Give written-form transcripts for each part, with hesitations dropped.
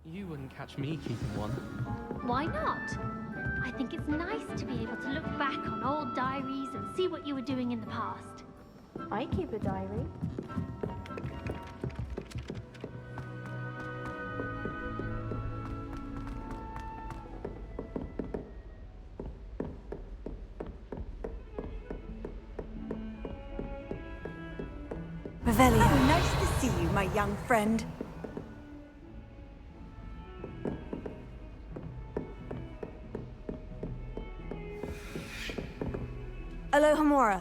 You wouldn't catch me keeping one. Why not? I think it's nice to be able to look back on old diaries and see what you were doing in the past. I keep a diary. Revelio. Oh, nice to see you, my young friend. Alohomora.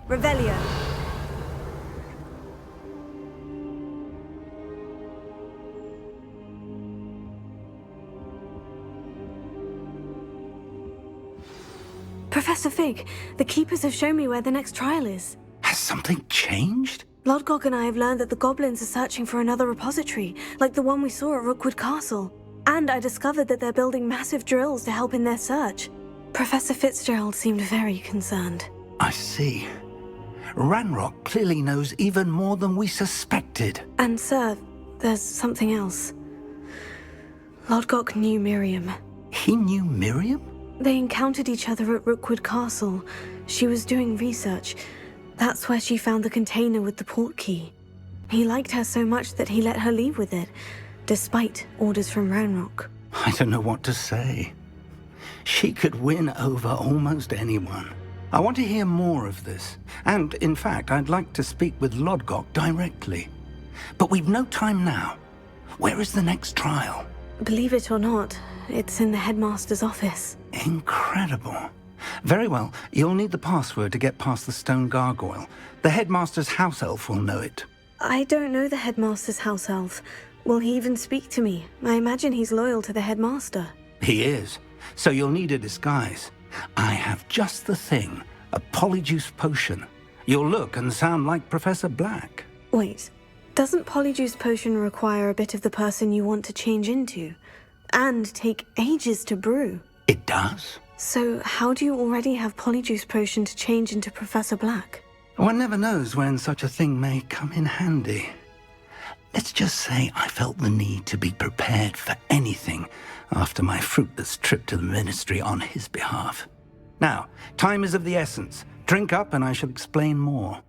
Revelio. Professor Fig, the Keepers have shown me where the next trial is. Has something changed? Lodgok and I have learned that the goblins are searching for another repository, like the one we saw at Rookwood Castle. And I discovered that they're building massive drills to help in their search. Professor Fitzgerald seemed very concerned. I see. Ranrock clearly knows even more than we suspected. And sir, there's something else. Lodgok knew Miriam. He knew Miriam? They encountered each other at Rookwood Castle. She was doing research. That's where she found the container with the port key. He liked her so much that he let her leave with it, despite orders from Ranrock. I don't know what to say. She could win over almost anyone. I want to hear more of this. And, in fact, I'd like to speak with Lodgok directly. But we've no time now. Where is the next trial? Believe it or not, it's in the headmaster's office. Incredible. Very well, you'll need the password to get past the stone gargoyle. The headmaster's house elf will know it. I don't know the headmaster's house elf. Will he even speak to me? I imagine he's loyal to the headmaster. He is. So you'll need a disguise. I have just the thing. A polyjuice potion. You'll look and sound like Professor Black. Wait, doesn't polyjuice potion require a bit of the person you want to change into? And take ages to brew? It does. So how do you already have polyjuice potion to change into Professor Black? One never knows when such a thing may come in handy. Let's just say I felt the need to be prepared for anything after my fruitless trip to the ministry on his behalf. Now, time is of the essence. Drink up and I shall explain more.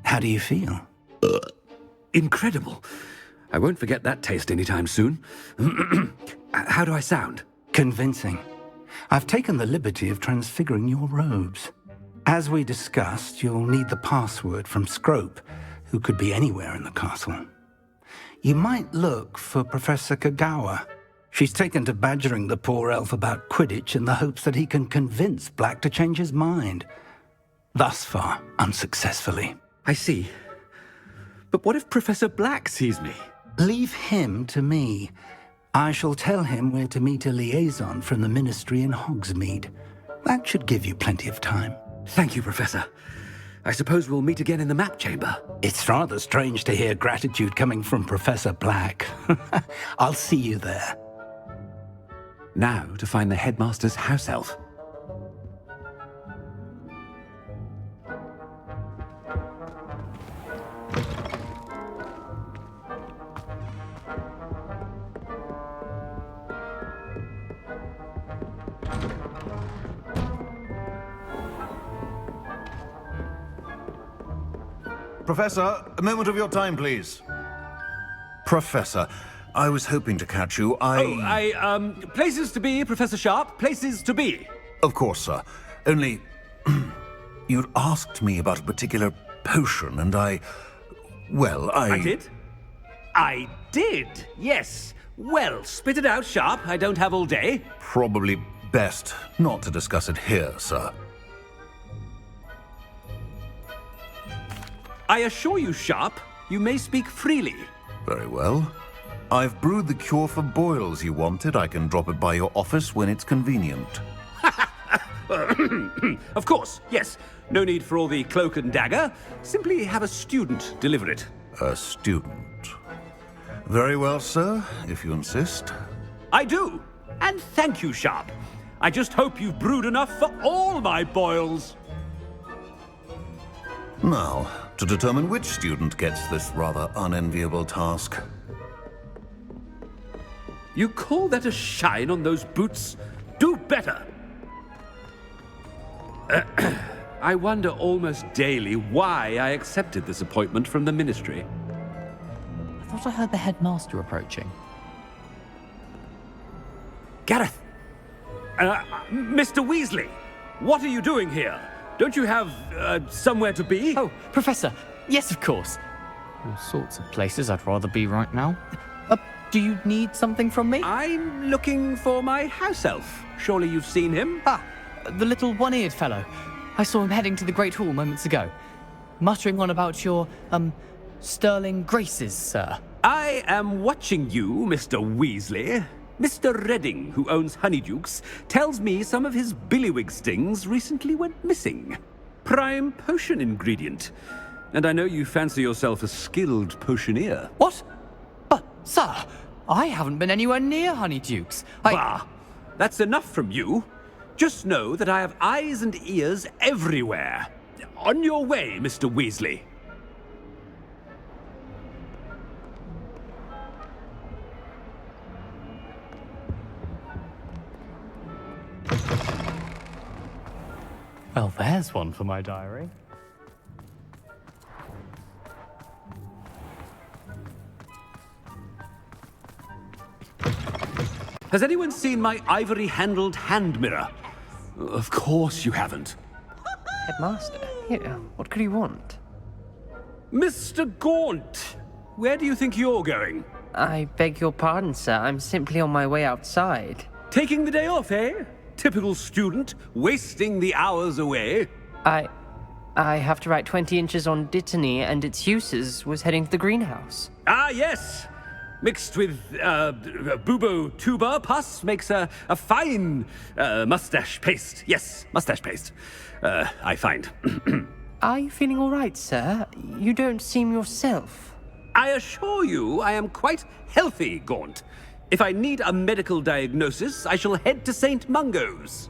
How do you feel? Incredible. I won't forget that taste anytime soon. How do I sound? Convincing. I've taken the liberty of transfiguring your robes. As we discussed, you'll need the password from Scrope, who could be anywhere in the castle. You might look for Professor Kagawa. She's taken to badgering the poor elf about Quidditch in the hopes that he can convince Black to change his mind. Thus far, unsuccessfully. I see. But what if Professor Black sees me? Leave him to me. I shall tell him where to meet a liaison from the ministry in Hogsmeade. That should give you plenty of time. Thank you, Professor. I suppose we'll meet again in the map chamber. It's rather strange to hear gratitude coming from Professor Black. I'll see you there. Now to find the headmaster's house elf. Professor, a moment of your time, please. Professor, I was hoping to catch you. Places to be, Professor Sharp, places to be. Of course, sir. Only, you'd asked me about a particular potion, and I did? I did, yes. Well, spit it out, Sharp. I don't have all day. Probably best not to discuss it here, sir. I assure you, Sharp, you may speak freely. Very well. I've brewed the cure for boils you wanted. I can drop it by your office when it's convenient. Of course, yes. No need for all the cloak and dagger. Simply have a student deliver it. A student. Very well, sir, if you insist. I do. And thank you, Sharp. I just hope you've brewed enough for all my boils. Now, to determine which student gets this rather unenviable task. You call that a shine on those boots? Do better! I wonder almost daily why I accepted this appointment from the Ministry. I thought I heard the headmaster approaching. Gareth! Mr. Weasley! What are you doing here? Don't you have, somewhere to be? Oh, Professor! Yes, of course. All sorts of places I'd rather be right now. Do you need something from me? I'm looking for my house elf. Surely you've seen him? Ah, the little one-eared fellow. I saw him heading to the Great Hall moments ago, muttering on about your, sterling graces, sir. I am watching you, Mr. Weasley. Mr. Redding, who owns Honeydukes, tells me some of his billywig stings recently went missing. Prime potion ingredient. And I know you fancy yourself a skilled potioneer. What? But, sir, I haven't been anywhere near Honeydukes. Bah! That's enough from you. Just know that I have eyes and ears everywhere. On your way, Mr. Weasley. Well, there's one for my diary. Has anyone seen my ivory-handled hand mirror? Of course you haven't. Headmaster, here, what could he want? Mr. Gaunt, where do you think you're going? I beg your pardon, sir. I'm simply on my way outside. Taking the day off, eh? Typical student, wasting the hours away. I have to write 20 inches on Dittany and its uses. Was heading to the greenhouse. Ah, yes! Mixed with bubo tuber pus makes a fine mustache paste. Yes, mustache paste. I find. Are you feeling all right, sir? You don't seem yourself. I assure you I am quite healthy, Gaunt. If I need a medical diagnosis, I shall head to St. Mungo's.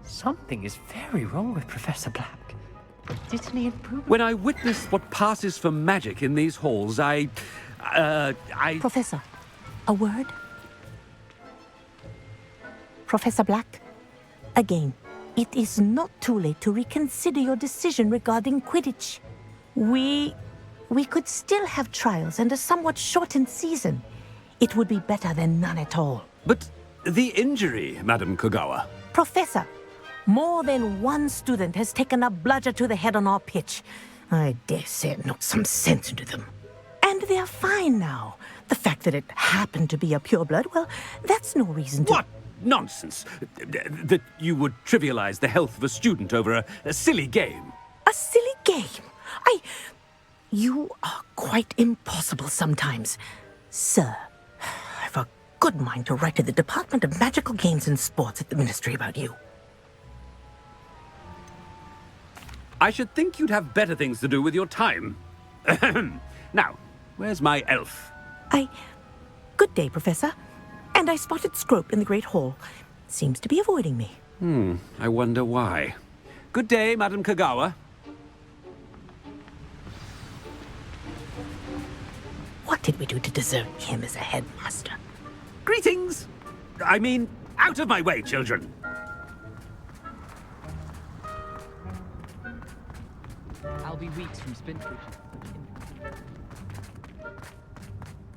Something is very wrong with Professor Black. Dittany and Pooh. When I witness what passes for magic in these halls, I... Professor, a word? Professor Black, again, it is not too late to reconsider your decision regarding Quidditch. We could still have trials and a somewhat shortened season. It would be better than none at all. But the injury, Madam Kogawa. Professor, more than one student has taken a bludger to the head on our pitch. I dare say it knocked some sense into them. And they're fine now. The fact that it happened to be a pureblood, well, that's no reason to... What nonsense! That you would trivialize the health of a student over a silly game. A silly game? You are quite impossible sometimes. Sir, I've a good mind to write to the Department of Magical Games and Sports at the Ministry about you. I should think you'd have better things to do with your time. Now, where's my elf? Good day, Professor. And I spotted Scrope in the Great Hall. Seems to be avoiding me. I wonder why. Good day, Madam Kogawa. What did we do to deserve him as a headmaster? Greetings! I mean, out of my way, children. I'll be weeks from Spintridge.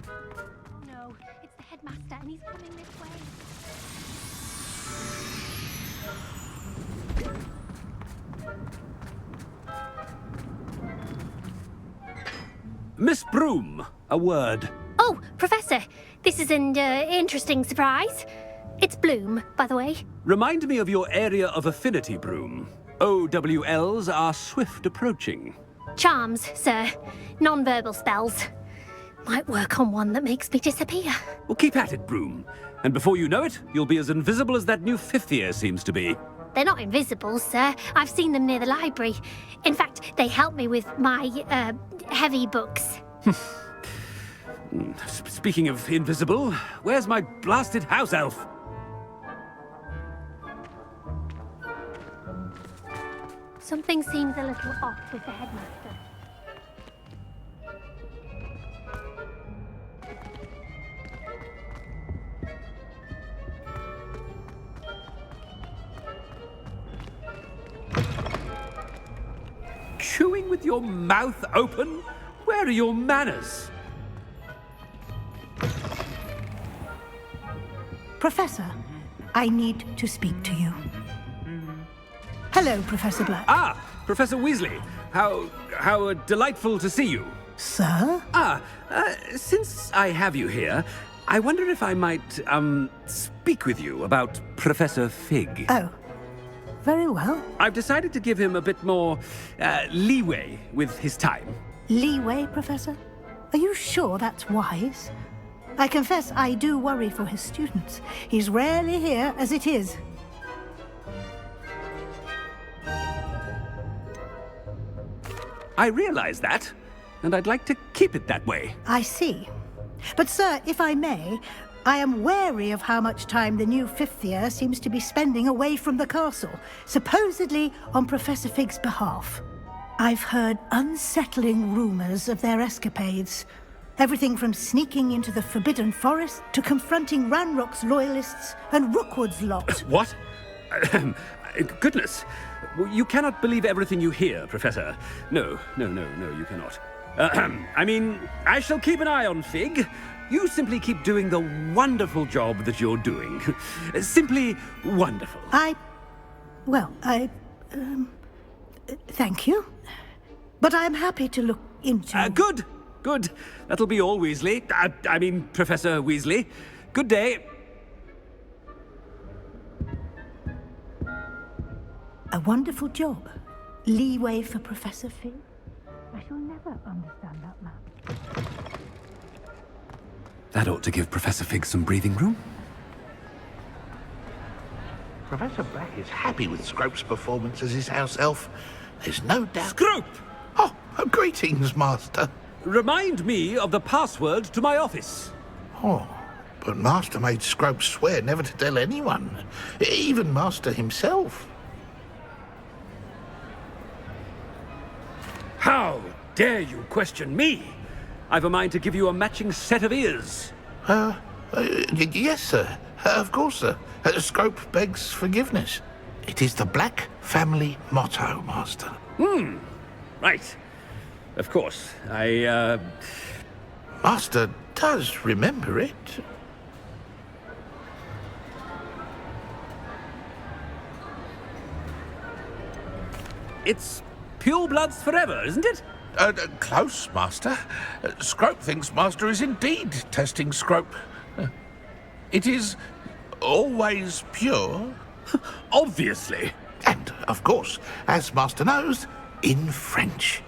Oh no, it's the headmaster and he's coming this way. Miss Broom, a word. Oh, Professor, this is an interesting surprise. It's Bloom, by the way. Remind me of your area of affinity, Broom. OWLs are swift approaching. Charms, sir. Non-verbal spells. Might work on one that makes me disappear. Well, keep at it, Broom. And before you know it, you'll be as invisible as that new fifth year seems to be. They're not invisible, sir. I've seen them near the library. In fact, they help me with my, heavy books. Speaking of invisible, where's my blasted house elf? Something seems a little off with the headmaster. Chewing with your mouth open? Where are your manners? Professor, I need to speak to you. Hello, Professor Black. Ah, Professor Weasley. How delightful to see you. Sir? Since I have you here, I wonder if I might, speak with you about Professor Fig. Oh, very well. I've decided to give him a bit more, leeway with his time. Leeway, Professor? Are you sure that's wise? I confess I do worry for his students. He's rarely here as it is. I realize that, and I'd like to keep it that way. I see. But, sir, if I may, I am wary of how much time the new fifth year seems to be spending away from the castle, supposedly on Professor Fig's behalf. I've heard unsettling rumors of their escapades. Everything from sneaking into the Forbidden Forest to confronting Ranrock's loyalists and Rookwood's lot. What? Goodness. You cannot believe everything you hear, Professor. No, you cannot. I mean, I shall keep an eye on Fig. You simply keep doing the wonderful job that you're doing. Simply wonderful. Thank you. But I'm happy to look into... Good. That'll be all, Weasley. I mean, Professor Weasley. Good day. A wonderful job. Leeway for Professor Fig. I shall never understand that man. That ought to give Professor Fig some breathing room. Professor Black is happy with Scrope's performance as his house elf. There's no doubt... Scrope! Oh, greetings, Master. Remind me of the password to my office. Oh, but Master made Scrope swear never to tell anyone. Even Master himself. How dare you question me? I've a mind to give you a matching set of ears. Yes, sir. Of course, sir. Scrope begs forgiveness. It is the Black family motto, Master. Right. Of course. Master does remember it. It's purebloods forever, isn't it? Close, Master. Scrope thinks Master is indeed testing Scrope. It is always pure. Obviously. And, of course, as Master knows, in French.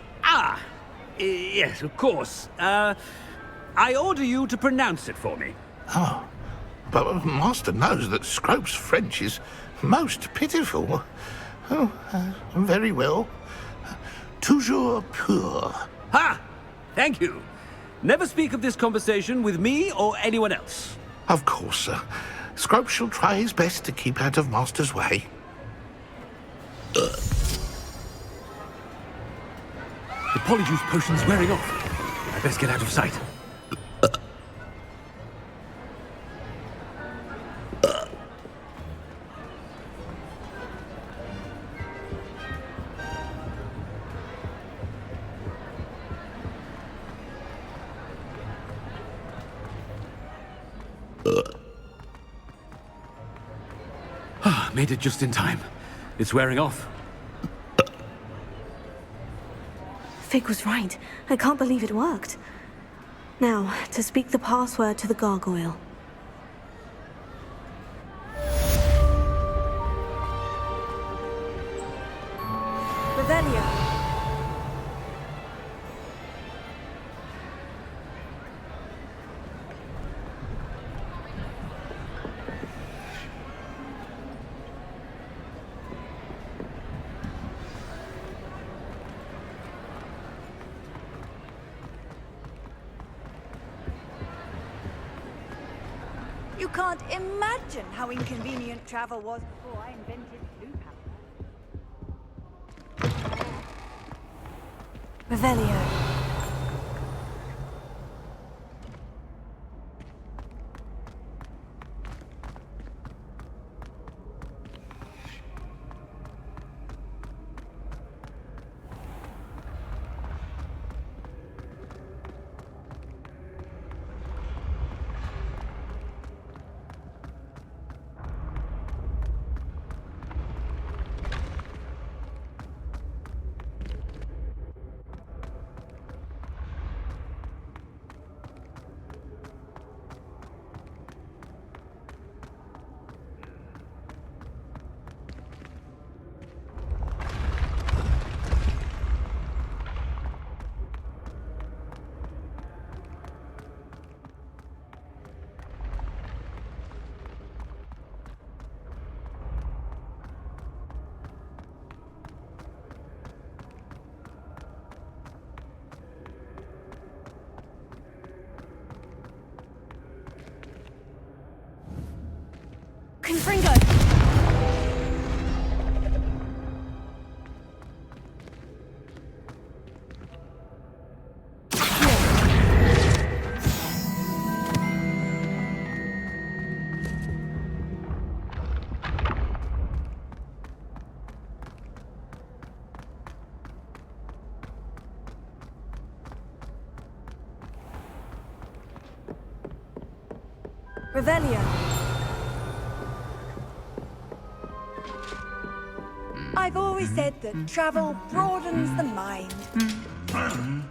Yes, of course. I order you to pronounce it for me. Oh, but Master knows that Scrope's French is most pitiful. Oh, very well. Toujours pur. Ha! Thank you. Never speak of this conversation with me or anyone else. Of course, sir. Scrope shall try his best to keep out of Master's way. The polyjuice potion's wearing off. I best get out of sight. made it just in time. It's wearing off. Fig was right. I can't believe it worked. Now, to speak the password to the gargoyle. Revelio. You can't imagine how inconvenient travel was before I invented blue powder. Revelio. Confringo! Revelio. I've always said that travel broadens the mind. No!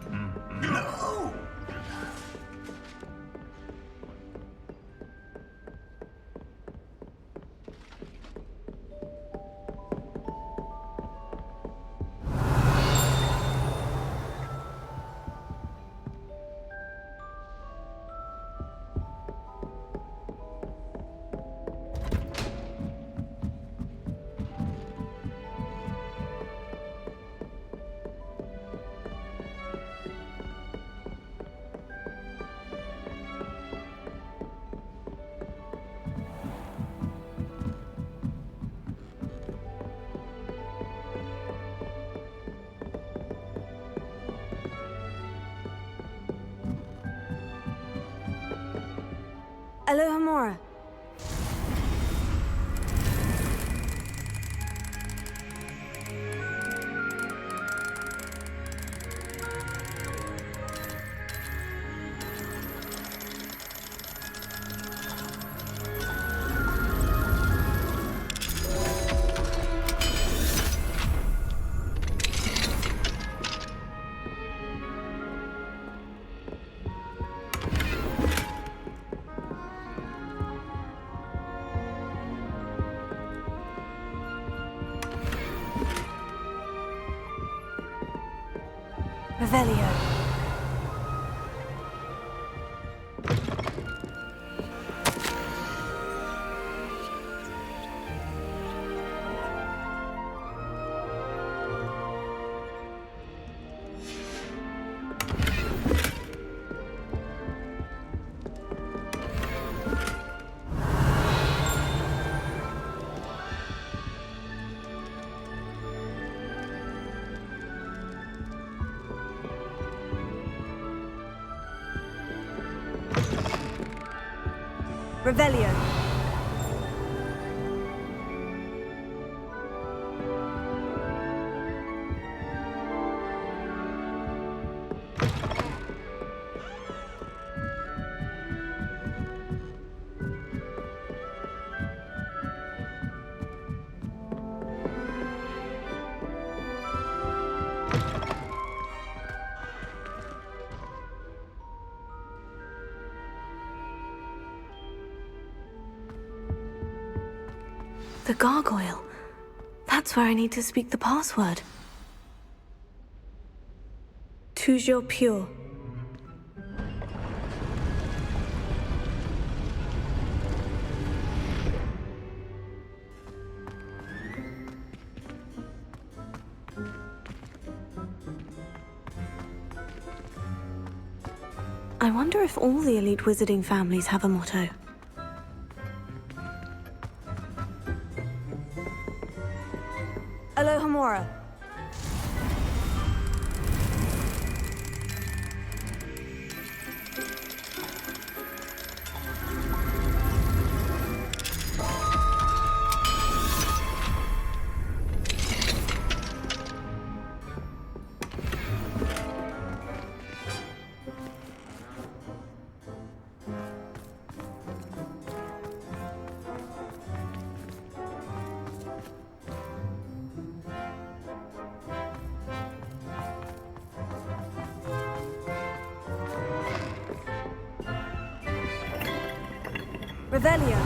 Alohomora. Revelio. Revelio. gargoyle. That's where I need to speak the password. Toujours pure. I wonder if all the elite wizarding families have a motto. Alohomora. Revelio.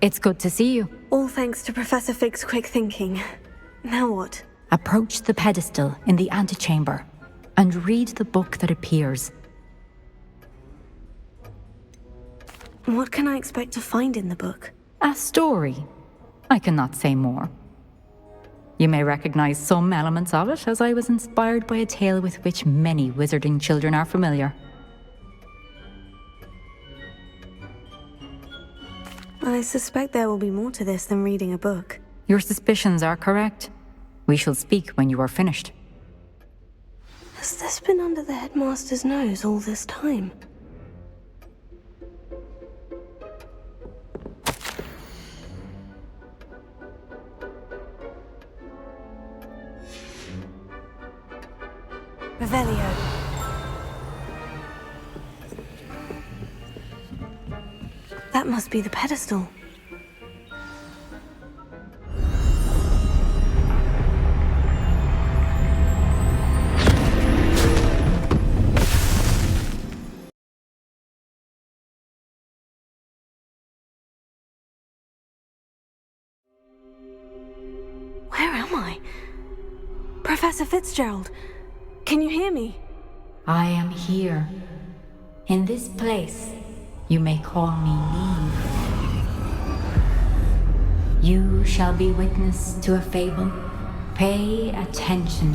It's good to see you. All thanks to Professor Fig's quick thinking. Now what? Approach the pedestal in the antechamber and read the book that appears. What can I expect to find in the book? A story. I cannot say more. You may recognize some elements of it, as I was inspired by a tale with which many wizarding children are familiar. I suspect there will be more to this than reading a book. Your suspicions are correct. We shall speak when you are finished. Has this been under the headmaster's nose all this time? Revelio. That must be the pedestal. Where am I? Professor Fitzgerald, can you hear me? I am here. In this place, you may call me Neve. You shall be witness to a fable. Pay attention.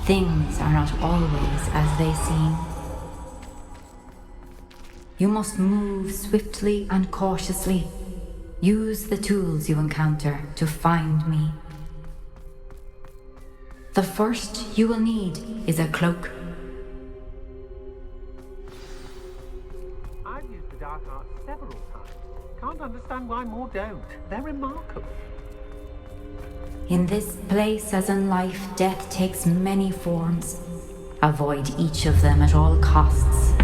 Things are not always as they seem. You must move swiftly and cautiously. Use the tools you encounter to find me. The first you will need is a cloak. I've used the dark arts several times. Can't understand why more don't. They're remarkable. In this place, as in life, death takes many forms. Avoid each of them at all costs.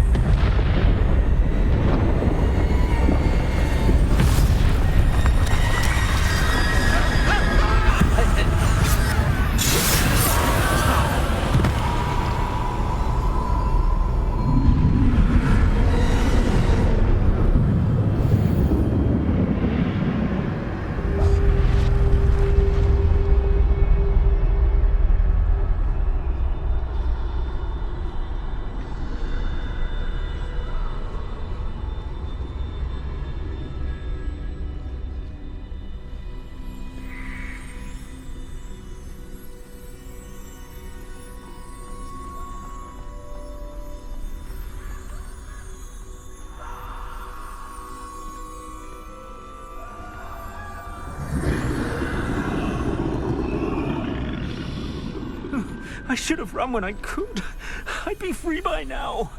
I should have run when I could. I'd be free by now.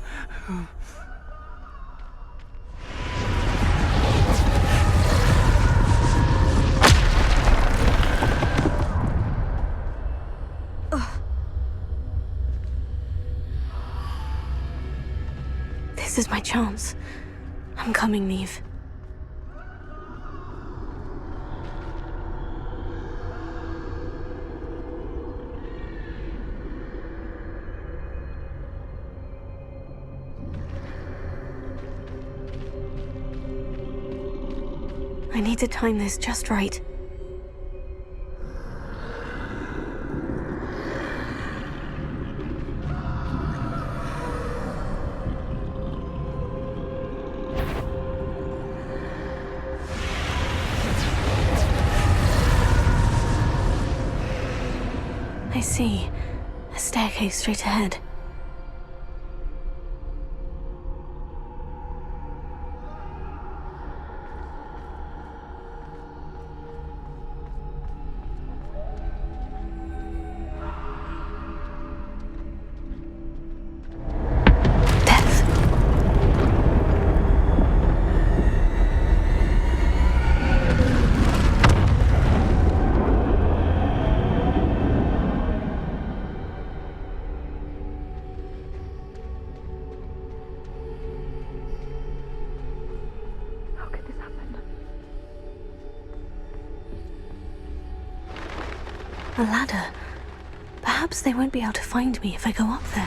This is my chance. I'm coming, Neve. I need to time this just right. I see. A staircase straight ahead. A ladder. Perhaps they won't be able to find me if I go up there.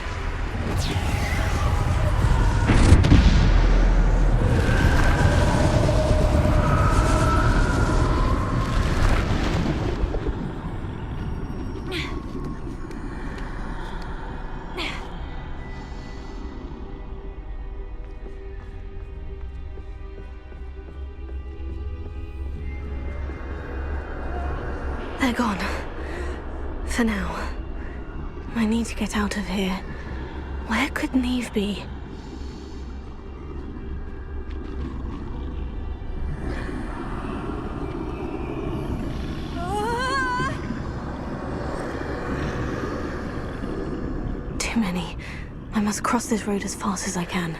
They're gone. For now. I need to get out of here. Where could Neve be? Too many. I must cross this road as fast as I can.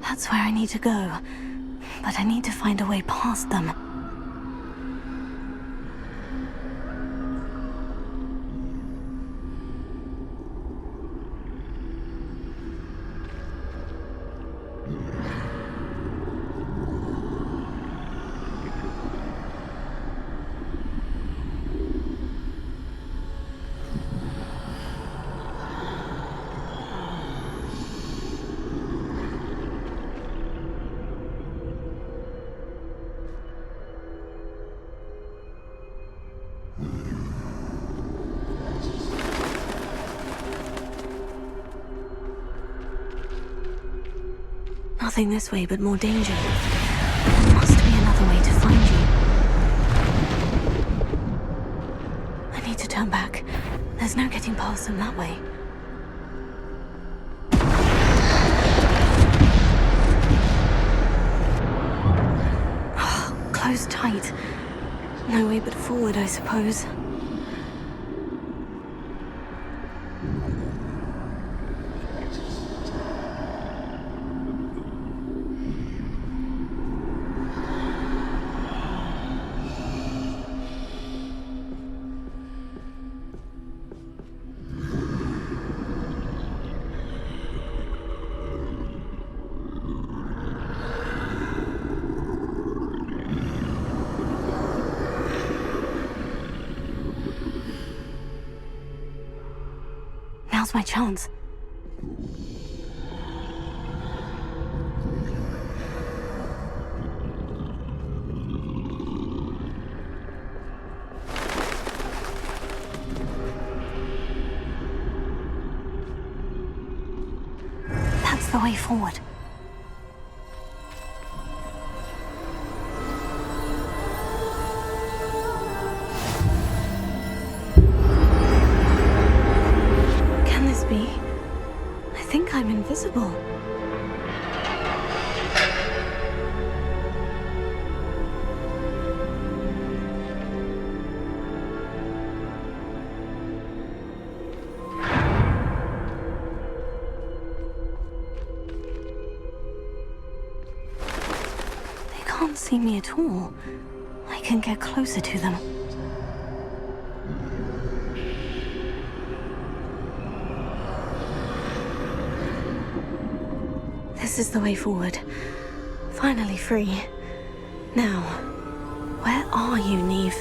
That's where I need to go, but I need to find a way past them. Nothing this way, but more danger. There must be another way to find you. I need to turn back. There's no getting past them that way. Oh, closed tight. No way but forward, I suppose. Now's my chance. That's the way forward. I think I'm invisible. They can't see me at all. I can get closer to them. This is the way forward. Finally free. Now, Where are you, Neve?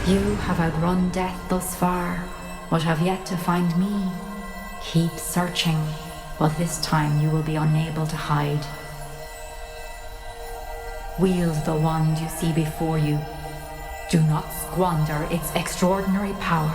You have outrun death thus far, but have yet to find me. Keep searching, but this time you will be unable to hide. Wield the wand you see before you. Do not squander its extraordinary power.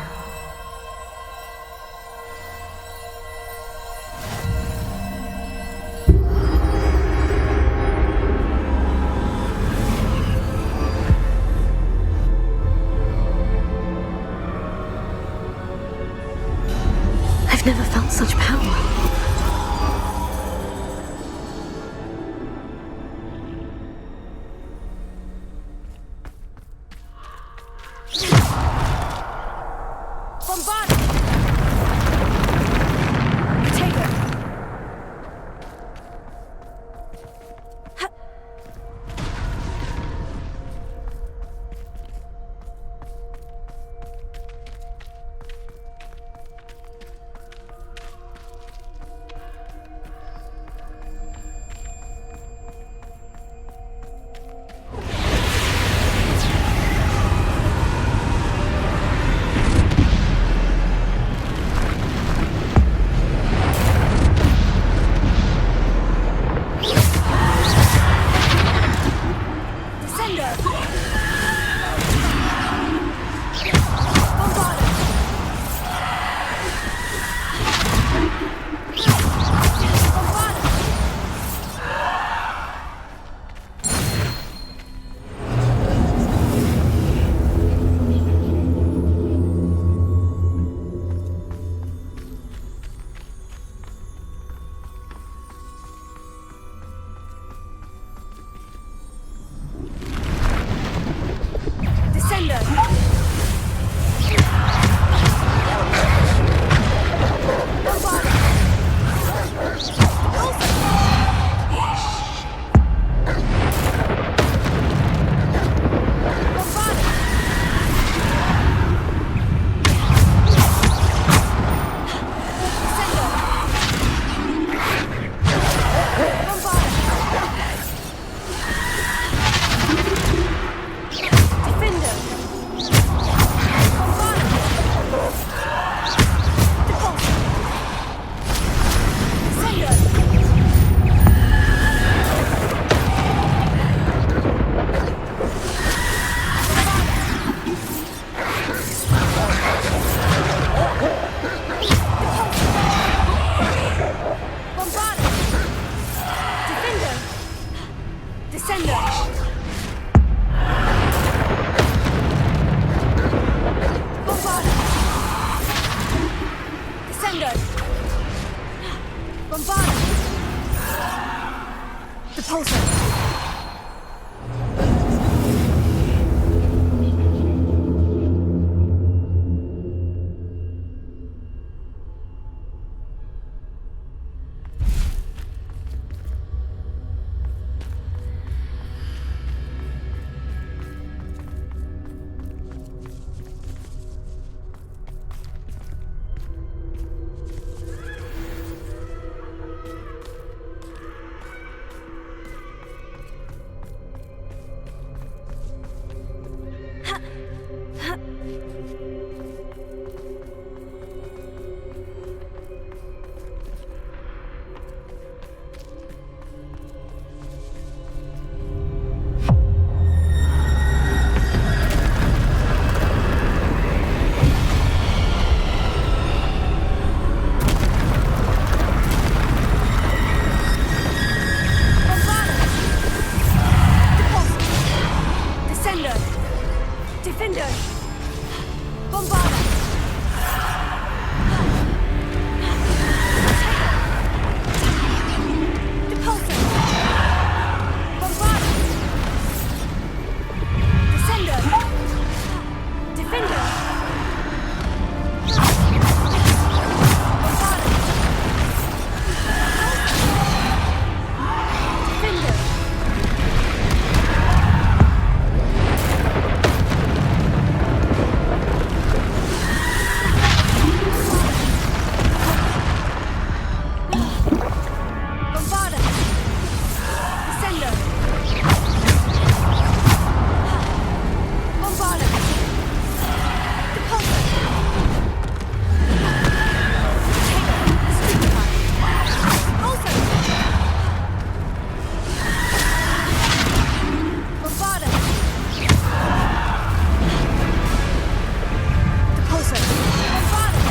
I've never felt such power. Bombarda! Descendo! Bombarda! Depulso! Also! Bombarda! Depulso! Bombarda!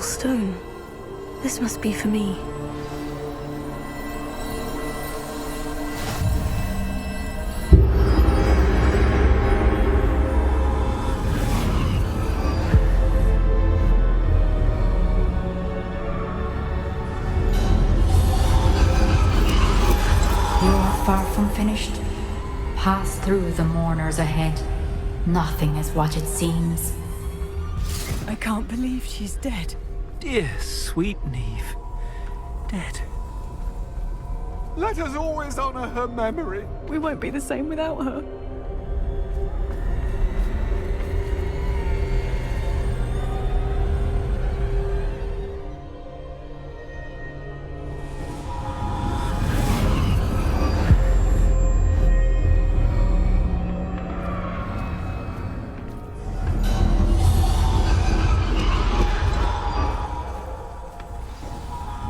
stone. This must be for me. Far from finished. Pass through the mourners ahead. Nothing is what it seems. I can't believe she's dead. Dear sweet Neve. Dead. Let us always honor her memory. We won't be the same without her.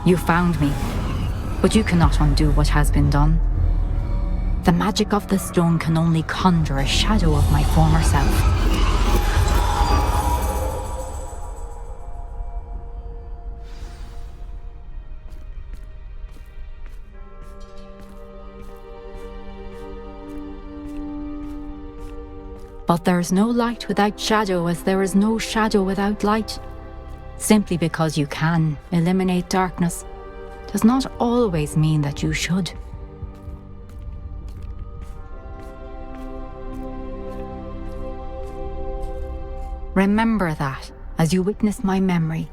You found me, but you cannot undo what has been done. The magic of the stone can only conjure a shadow of my former self. But there is no light without shadow, as there is no shadow without light. Simply because you can eliminate darkness does not always mean that you should. Remember that as you witness my memory.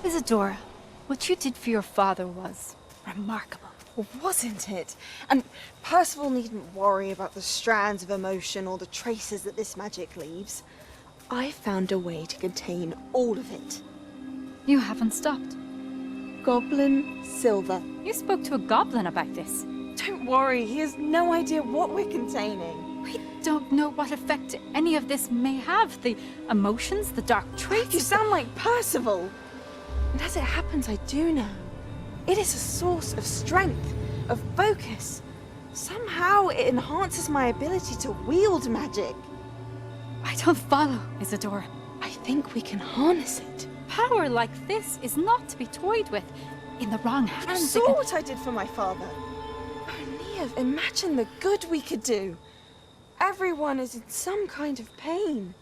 Isadora, what you did for your father was remarkable. Well, wasn't it? And Percival needn't worry about the strands of emotion or the traces that this magic leaves. I found a way to contain all of it. You haven't stopped. Goblin Silver. You spoke to a goblin about this. Don't worry, he has no idea what we're containing. We don't know what effect any of this may have. The emotions, the dark traits. You sound like Percival. And as it happens, I do know. It is a source of strength, of focus. Somehow it enhances my ability to wield magic. I don't follow, Isadora. I think we can harness it. Power like this is not to be toyed with. In the wrong hands. You saw what I did for my father. Oh, Neve, imagine the good we could do. Everyone is in some kind of pain.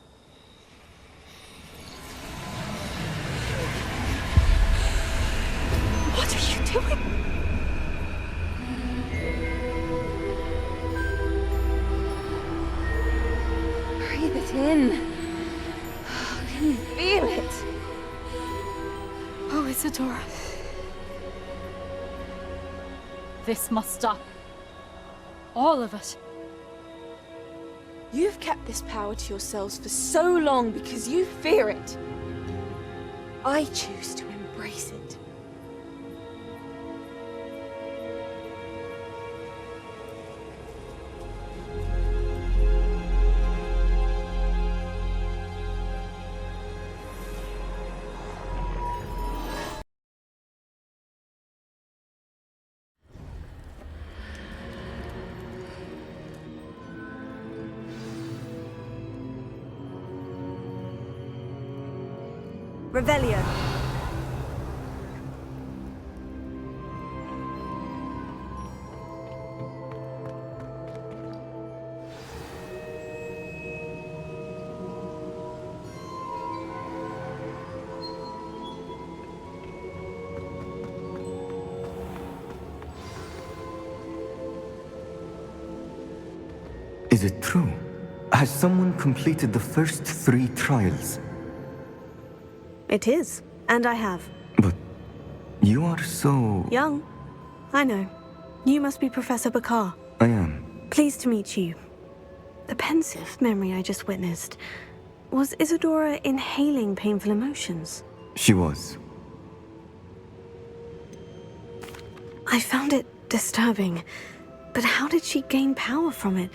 What are you doing? Breathe it in. Can you feel it? Oh, Isadora. This must stop. All of it. You've kept this power to yourselves for so long because you fear it. I choose to embrace it. Revelio. Is it true? Has someone completed the first 3 trials? It is, and I have. But You are so... Young. I know. You must be Professor Bakar. I am. Pleased to meet you. The pensive memory I just witnessed. Was Isadora inhaling painful emotions? She was. I found it disturbing. But how did she gain power from it?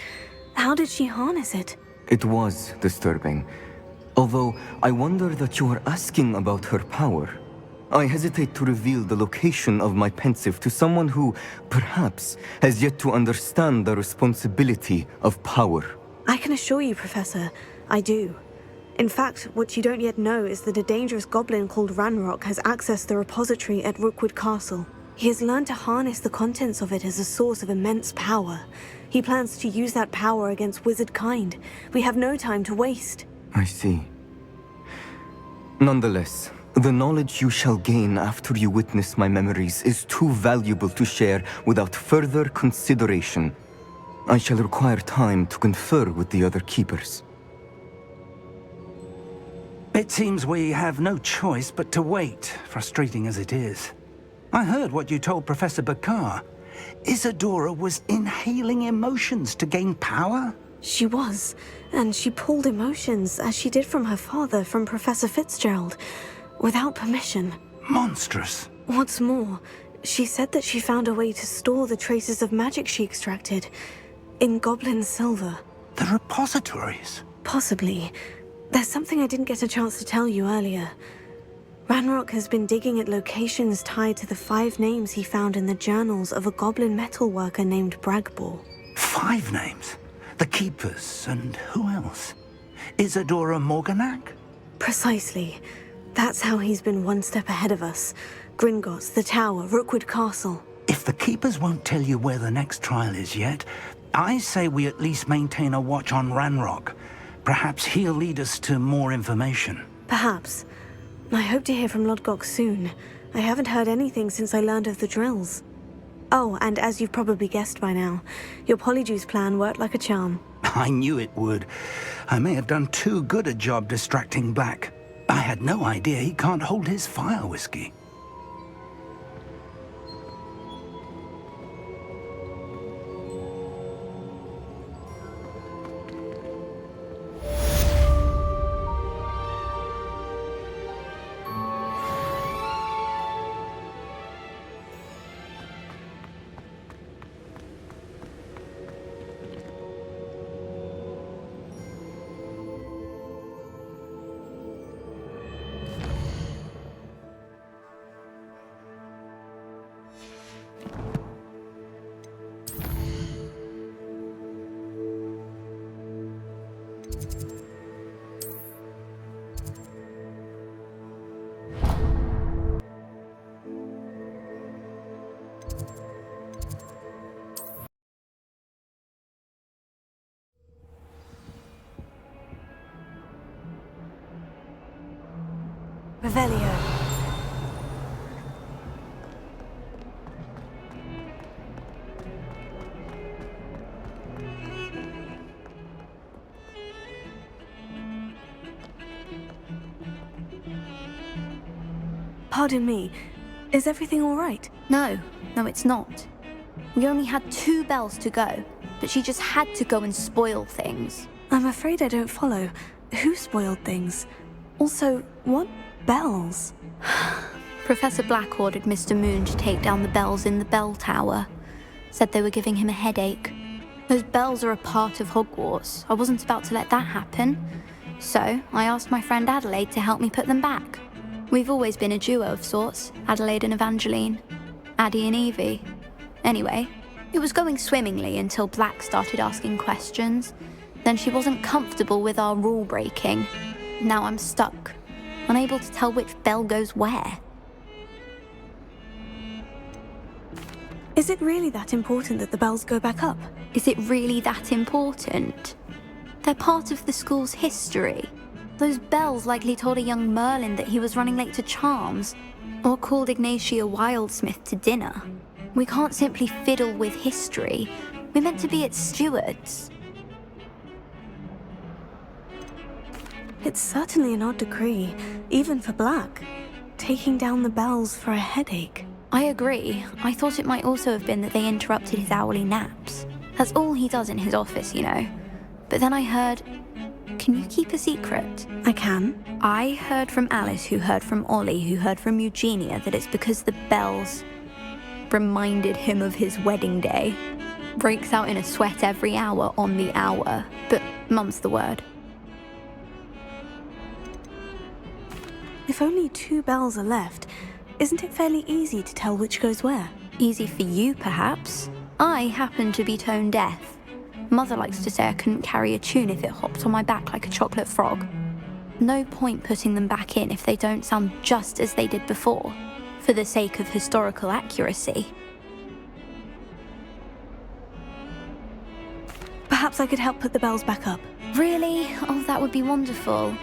How did she harness it? It was disturbing. Although, I wonder that you are asking about her power. I hesitate to reveal the location of my pensive to someone who, perhaps, has yet to understand the responsibility of power. I can assure you, Professor, I do. In fact, what you don't yet know is that a dangerous goblin called Ranrock has accessed the repository at Rookwood Castle. He has learned to harness the contents of it as a source of immense power. He plans to use that power against wizard kind. We have no time to waste. I see. Nonetheless, the knowledge you shall gain after you witness my memories is too valuable to share without further consideration. I shall require time to confer with the other keepers. It seems we have no choice but to wait, frustrating as it is. I heard what you told Professor Bakar. Isadora was inhaling emotions to gain power? She was, and she pulled emotions, as she did from her father, from Professor Fitzgerald, without permission. Monstrous. What's more, she said that she found a way to store the traces of magic she extracted in goblin silver. The repositories? Possibly. There's something I didn't get a chance to tell you earlier. Ranrock has been digging at locations tied to the 5 names he found in the journals of a goblin metalworker named Bragbor. 5 names? The Keepers, and who else? Isadora Morganac? Precisely. That's how he's been one step ahead of us. Gringotts, the Tower, Rookwood Castle. If the Keepers won't tell you where the next trial is yet, I say we at least maintain a watch on Ranrock. Perhaps he'll lead us to more information. Perhaps. I hope to hear from Lodgok soon. I haven't heard anything since I learned of the drills. Oh, and as you've probably guessed by now, your Polyjuice plan worked like a charm. I knew it would. I may have done too good a job distracting Black. I had no idea he can't hold his fire whiskey. Revelio. Pardon me, is everything all right? No, it's not. We only had 2 bells to go, but she just had to go and spoil things. I'm afraid I don't follow. Who spoiled things? Also, what bells? Professor Black ordered Mr. Moon to take down the bells in the bell tower. Said they were giving him a headache. Those bells are a part of Hogwarts. I wasn't about to let that happen. So, I asked my friend Adelaide to help me put them back. We've always been a duo of sorts, Adelaide and Evangeline. Addie and Evie. Anyway, it was going swimmingly until Black started asking questions. Then she wasn't comfortable with our rule breaking. Now I'm stuck, unable to tell which bell goes where. Is it really that important that the bells go back up? Is it really that important? They're part of the school's history. Those bells likely told a young Merlin that he was running late to charms, or called Ignatia Wildsmith to dinner. We can't simply fiddle with history. We're meant to be its stewards. It's certainly an odd decree, even for Black. taking down the bells for a headache. I agree. I thought it might also have been that they interrupted his hourly naps. That's all he does in his office, you know. But then I heard... Can you keep a secret? I can. I heard from Alice, who heard from Ollie, who heard from Eugenia, that it's because the bells reminded him of his wedding day. Breaks out in a sweat every hour on the hour. But mum's the word. If only 2 bells are left, isn't it fairly easy to tell which goes where? Easy for you, perhaps. I happen to be tone deaf. Mother likes to say I couldn't carry a tune if it hopped on my back like a chocolate frog. No point putting them back in if they don't sound just as they did before, for the sake of historical accuracy. Perhaps I could help put the bells back up. Really? Oh, that would be wonderful.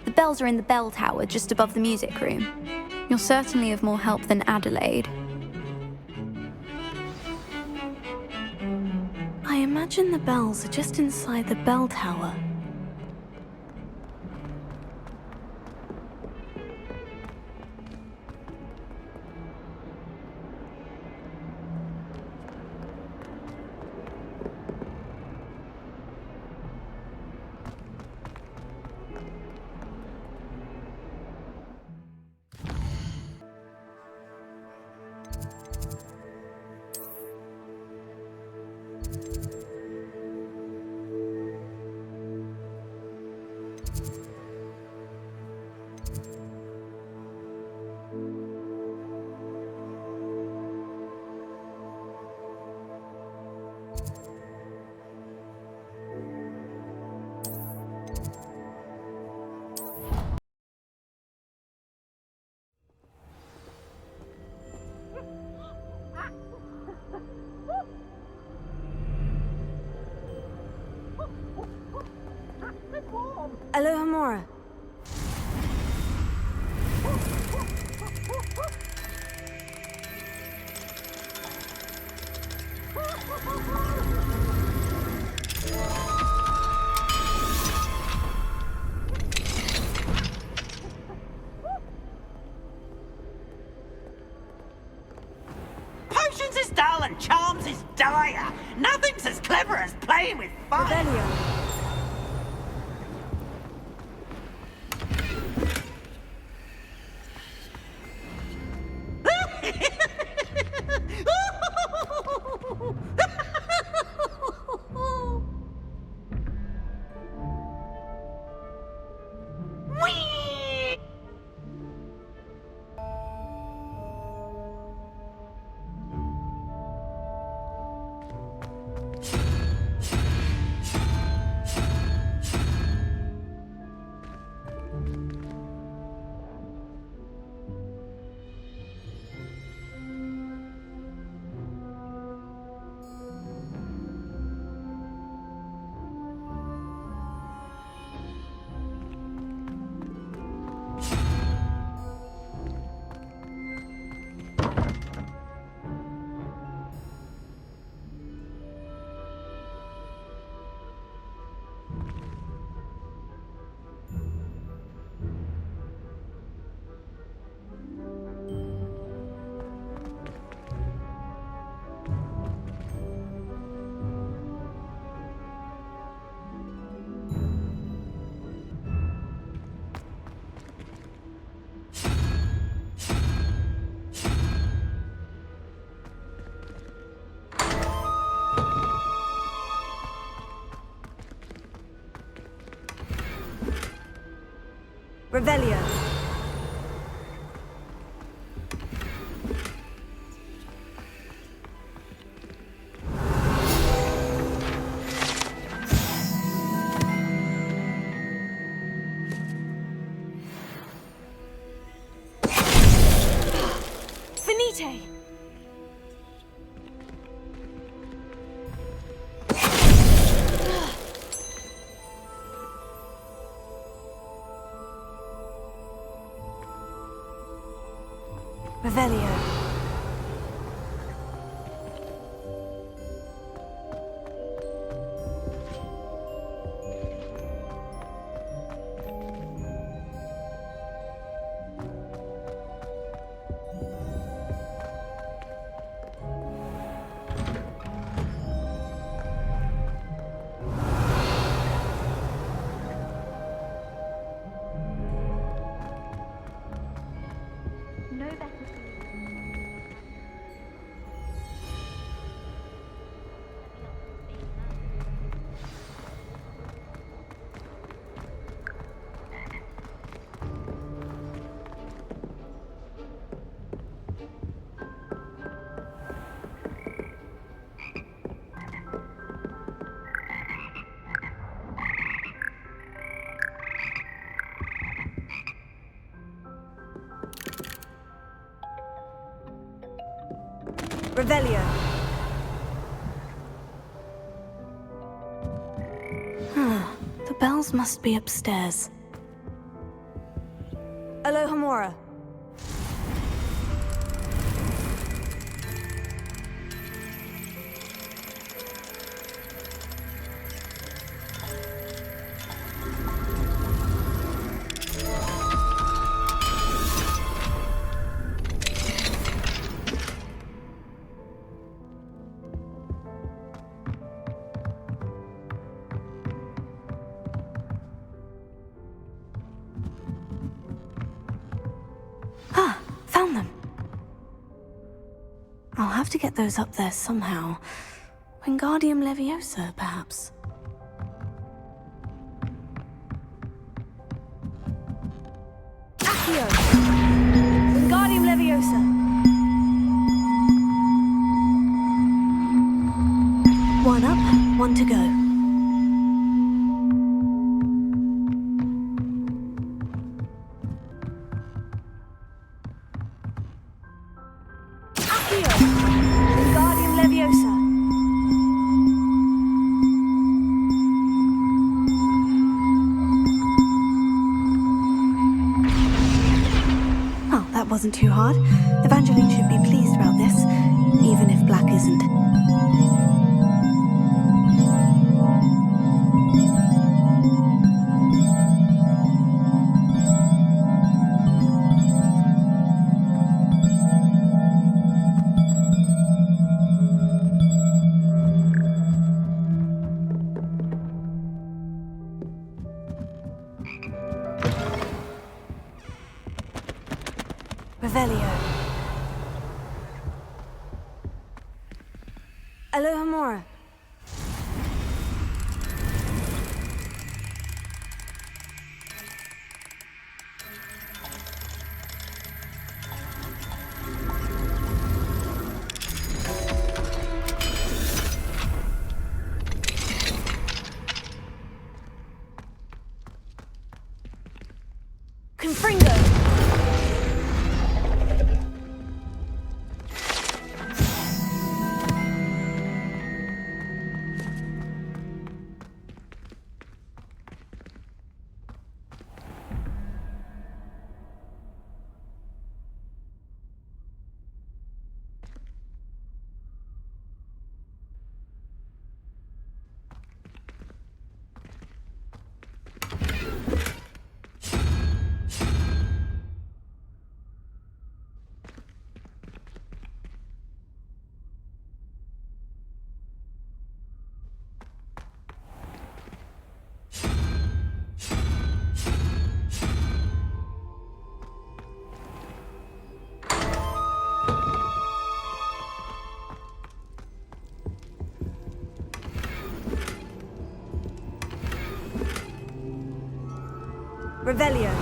The bells are in the bell tower just above the music room. You're certainly of more help than Adelaide. I imagine the bells are just inside the bell tower. Aloha Mora. Potions is dull and charms is dire. Nothing's as clever as playing with fire. Revelio. Finite! Revelio. Revelio. The bells must be upstairs. Alohomora. Found them. I'll have to get those up there somehow. Wingardium Leviosa, perhaps. Accio! Wingardium Leviosa! One up, one to go. Wingardium Leviosa. Oh, that wasn't too hard. Evangeline should be pleased about this, even if Black isn't. Revelio. Alohomora. Confringo. Revelio.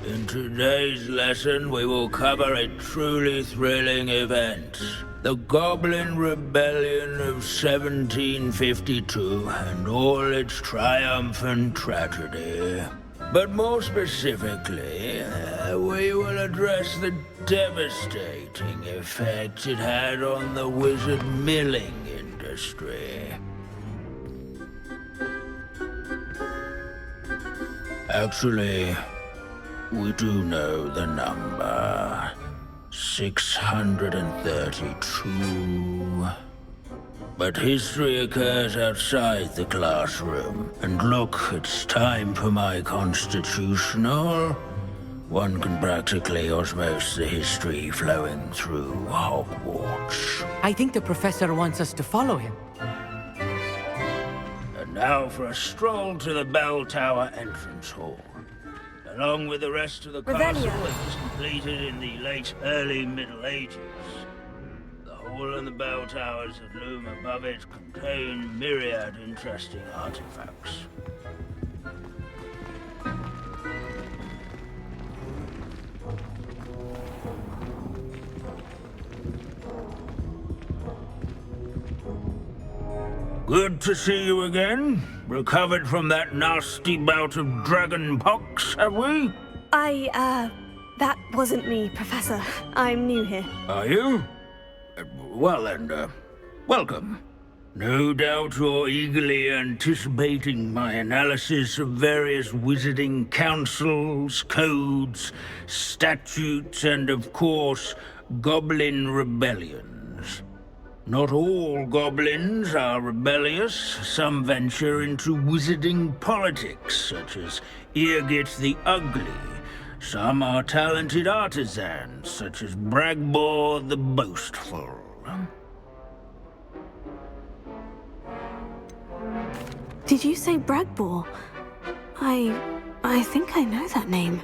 In today's lesson, we will cover a truly thrilling event. The Goblin Rebellion of 1752 and all its triumphant tragedy. But more specifically, we will address the devastating effect it had on the wizard milling industry. Actually, we do know the number. 632. But history occurs outside the classroom. And look, it's time for my constitutional. One can practically osmose the history flowing through Hogwarts. I think the professor wants us to follow him. And now for a stroll to the Bell Tower entrance hall. Along with the rest of the castle, it was completed in the early Middle Ages. The hall and the bell towers that loom above it contain myriad interesting artifacts. Good to see you again. Recovered from that nasty bout of dragon pox, have we? That wasn't me, Professor. I'm new here. Are you? Well then, welcome. No doubt you're eagerly anticipating my analysis of various wizarding councils, codes, statutes, and of course, goblin rebellions. Not all goblins are rebellious. Some venture into wizarding politics, such as Eargit the Ugly. Some are talented artisans, such as Bragbor the Boastful. Did you say Bragbor? I think I know that name.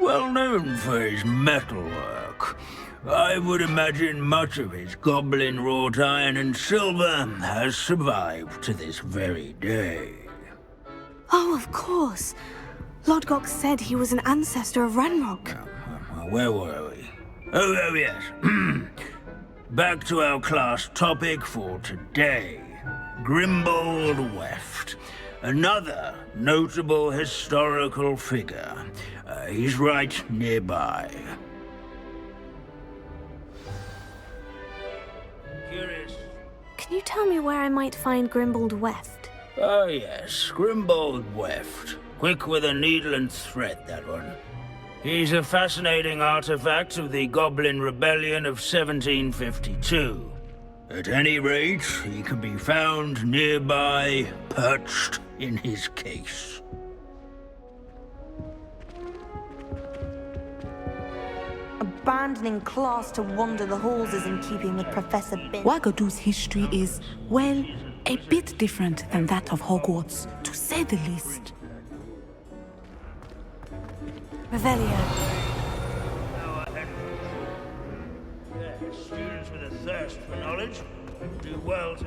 Well known for his metalwork. I would imagine much of his goblin wrought iron and silver has survived to this very day. Oh, of course. Lodgok said he was an ancestor of Ranrock. Where were we? Oh yes. Back to our class topic for today. Grimbold Weft. Another notable historical figure. He's right nearby. Curious. Can you tell me where I might find Grimbold Weft? Oh yes, Grimbold Weft. Quick with a needle and thread, that one. He's a fascinating artifact of the Goblin Rebellion of 1752. At any rate, he can be found nearby, perched in his case. Abandoning class to wander the halls is in keeping with Professor Bin. Wagadu's history is, well, a bit different than that of Hogwarts, to say the least. Revelio. Students with a thirst for knowledge do well to...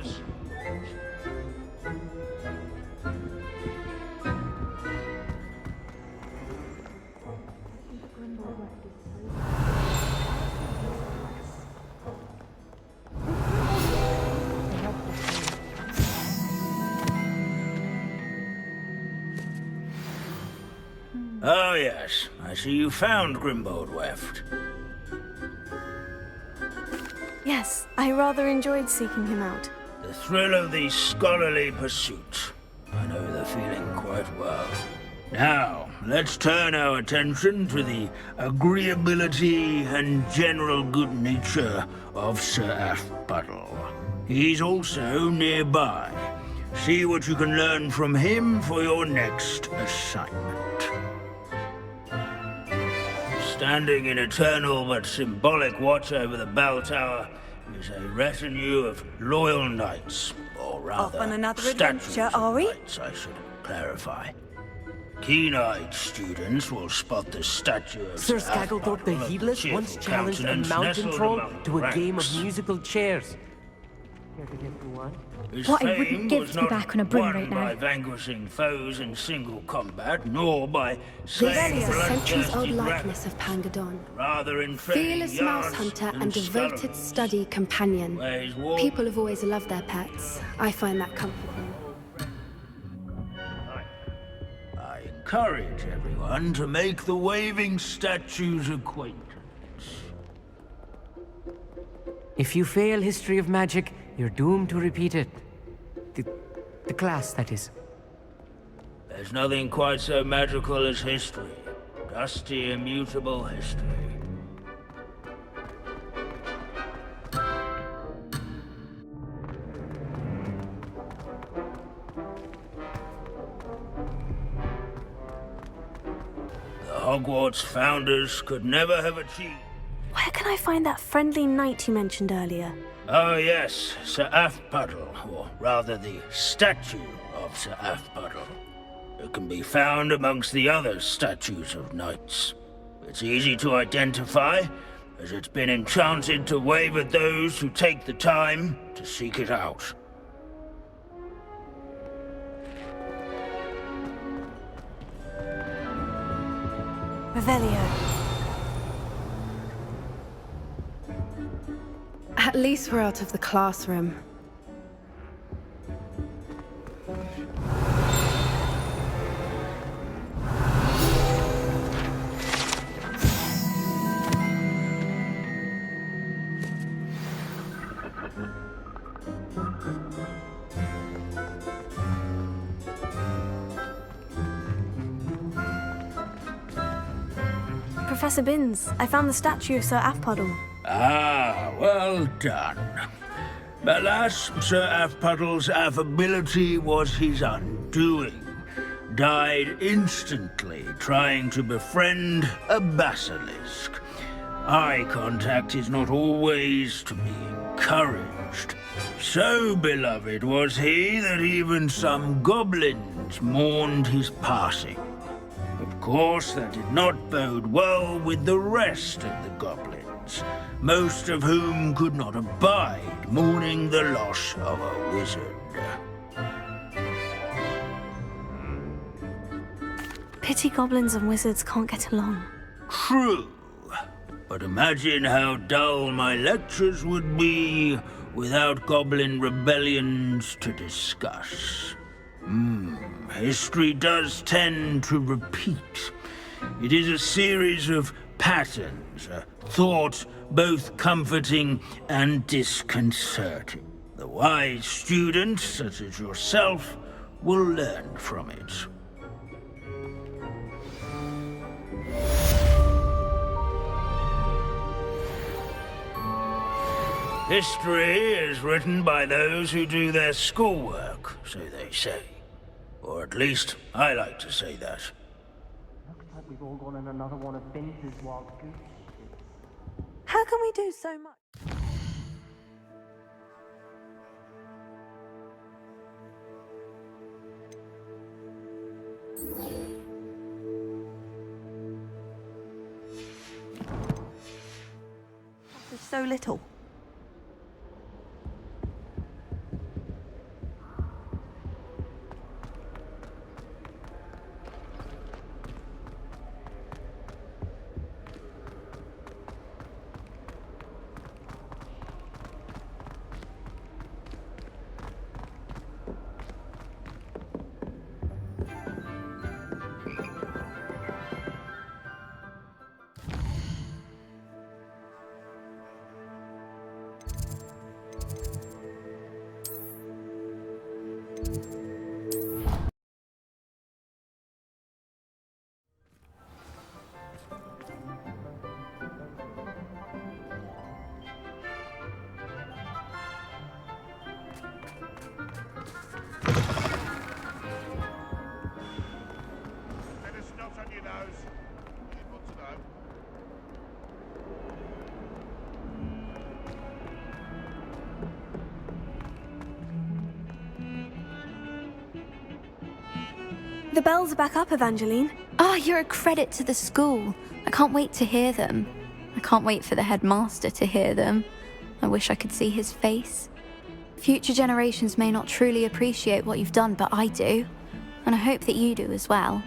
Oh yes, I see you found Grimbold Weft. Yes, I rather enjoyed seeking him out. The thrill of the scholarly pursuit. I know the feeling quite well. Now, let's turn our attention to the agreeability and general good nature of Sir Aphbuttle. He's also nearby. See what you can learn from him for your next assignment. Standing in eternal but symbolic watch over the bell tower is a retinue of loyal knights, or rather, Off on another statues adventure, are of we? knights, I should clarify. Keen-eyed students will spot the statue of Sir Skagglethorpe the Heedless once challenged a mountain troll to a game of musical chairs. What, I wouldn't give to be back on a broom right now. By vanquishing foes in single combat, nor by slaying This is a centuries-old bloodthirsty likeness rabbits. of Pangadon. Rather in training Fearless mouse yards hunter and and devoted scullery. study companion. Where he's walked- People have always loved their pets. I find that comforting. I encourage everyone to make the waving statue's acquaintance. If you fail history of magic, you're doomed to repeat it. The class, that is. There's nothing quite so magical as history. Dusty, immutable history. Hogwarts founders could never have achieved. Where can I find that friendly knight you mentioned earlier? Oh yes, Sir Afpuddle, or rather the statue of Sir Afpuddle. It can be found amongst the other statues of knights. It's easy to identify, as it's been enchanted to wave at those who take the time to seek it out. Revelio. At least we're out of the classroom. Professor Binns, I found the statue of Sir Afpuddle. Ah, well done. Alas, Sir Afpuddle's affability was his undoing. Died instantly trying to befriend a basilisk. Eye contact is not always to be encouraged. So beloved was he that even some goblins mourned his passing. Of course, that did not bode well with the rest of the goblins, most of whom could not abide mourning the loss of a wizard. Pity goblins and wizards can't get along. True, but imagine how dull my lectures would be without goblin rebellions to discuss. History does tend to repeat. It is a series of patterns, a thought both comforting and disconcerting. The wise student, such as yourself, will learn from it. History is written by those who do their schoolwork, so they say. Or at least, I like to say that. Looks like we've all gone on another one of Binns's wild goose. How can we do so much? There's so little. The bells are back up, Evangeline. Oh, you're a credit to the school. I can't wait to hear them. I can't wait for the headmaster to hear them. I wish I could see his face. Future generations may not truly appreciate what you've done, but I do. And I hope that you do as well.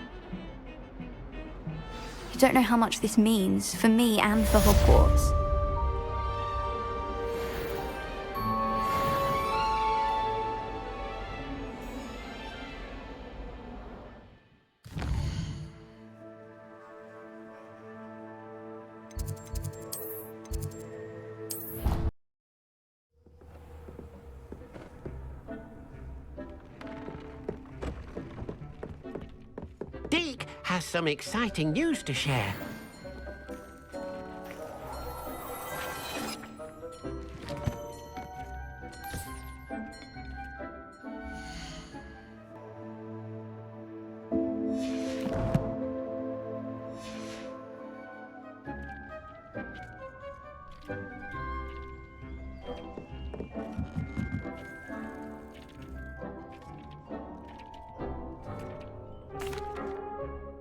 You don't know how much this means for me and for Hogwarts. Deke has some exciting news to share.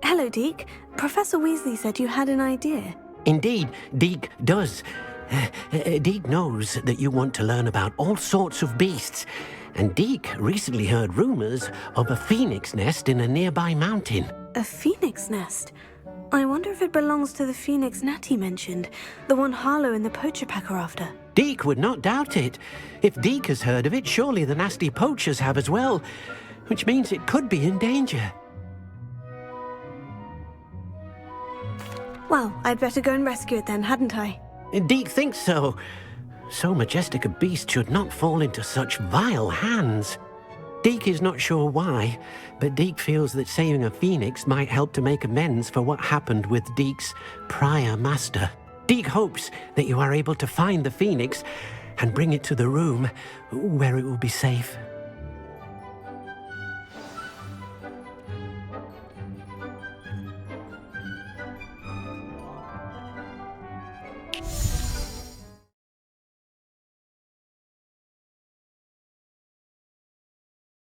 Hello, Deke. Professor Weasley said you had an idea. Indeed, Deke does. Deke knows that you want to learn about all sorts of beasts, and Deke recently heard rumors of a phoenix nest in a nearby mountain. A phoenix nest? I wonder if it belongs to the phoenix Natty mentioned, the one Harlow and the poacher pack are after. Deke would not doubt it. If Deke has heard of it, surely the nasty poachers have as well, which means it could be in danger. Well, I'd better go and rescue it then, hadn't I? Deke thinks so. So majestic a beast should not fall into such vile hands. Deke is not sure why, but Deke feels that saving a phoenix might help to make amends for what happened with Deke's prior master. Deke hopes that you are able to find the phoenix and bring it to the room where it will be safe.